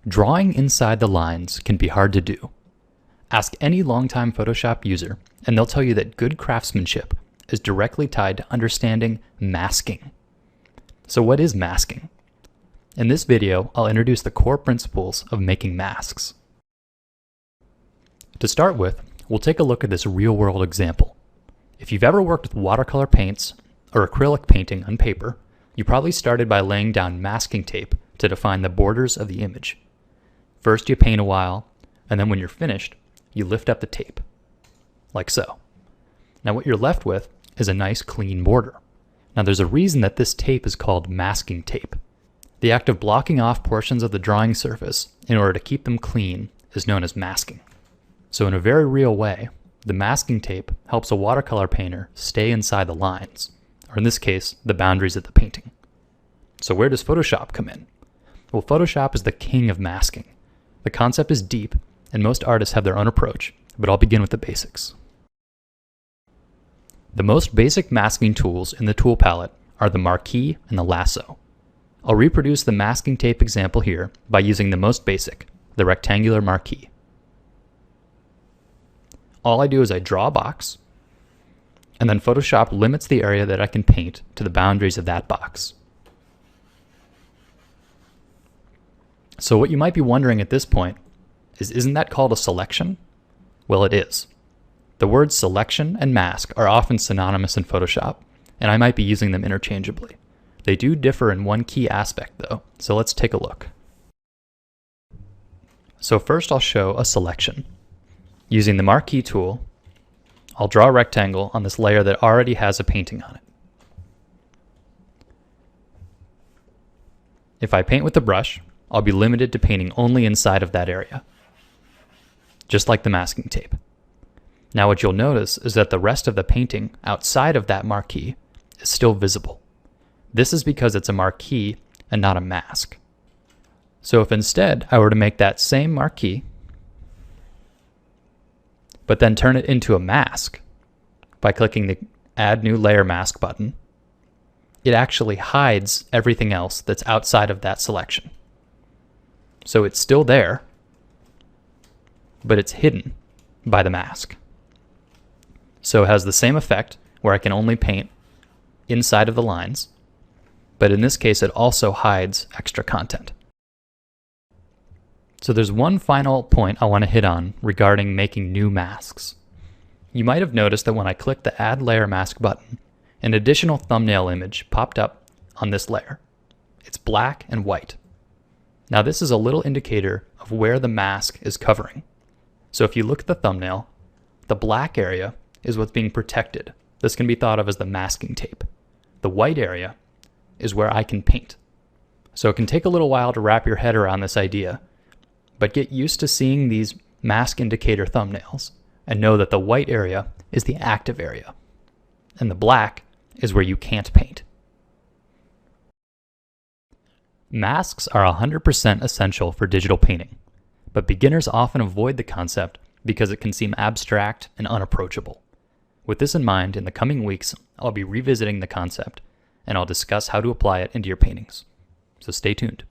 Drawing inside the lines can be hard to do. Ask any longtime Photoshop user, and they'll tell you that good craftsmanship is directly tied to understanding masking. So what is masking? In this video, I'll introduce the core principles of making masks. To start with, we'll take a look at this real-world example. If you've ever worked with watercolor paints or acrylic painting on paper, you probably started by laying down masking tape to define the borders of the image. First you paint a while, and then when you're finished, you lift up the tape, like so. Now what you're left with is a nice clean border. Now there's a reason that this tape is called masking tape. The act of blocking off portions of the drawing surface in order to keep them clean is known as masking. So in a very real way, the masking tape helps a watercolor painter stay inside the lines, or in this case, the boundaries of the painting. So where does Photoshop come in? Well, Photoshop is the king of masking. The concept is deep, and most artists have their own approach, but I'll begin with the basics. The most basic masking tools in the tool palette are the Marquee and the lasso. I'll reproduce the masking tape example here by using the most basic, the rectangular Marquee. All I do is I draw a box, and then Photoshop limits the area that I can paint to the boundaries of that box. So what you might be wondering at this point is, isn't that called a selection? Well, it is. The words selection and mask are often synonymous in Photoshop, and I might be using them interchangeably. They do differ in one key aspect though, so let's take a look. So first I'll show a selection. Using the Marquee tool, I'll draw a rectangle on this layer that already has a painting on it. If I paint with the brush, I'll be limited to painting only inside of that area, just like the masking tape. Now what you'll notice is that the rest of the painting outside of that marquee is still visible. This is because it's a marquee and not a mask. So if instead I were to make that same marquee, but then turn it into a mask by clicking the Add New Layer Mask button, it actually hides everything else that's outside of that selection. So it's still there, but it's hidden by the mask. So it has the same effect where I can only paint inside of the lines, but in this case it also hides extra content. So there's one final point I want to hit on regarding making new masks. You might have noticed that when I clicked the Add Layer Mask button, an additional thumbnail image popped up on this layer. It's black and white. Now this is a little indicator of where the mask is covering. So if you look at the thumbnail, the black area is what's being protected. This can be thought of as the masking tape. The white area is where I can paint. So it can take a little while to wrap your head around this idea, but get used to seeing these mask indicator thumbnails and know that the white area is the active area, and the black is where you can't paint. Masks are 100% essential for digital painting, but beginners often avoid the concept because it can seem abstract and unapproachable. With this in mind, in the coming weeks, I'll be revisiting the concept, and I'll discuss how to apply it into your paintings. So stay tuned.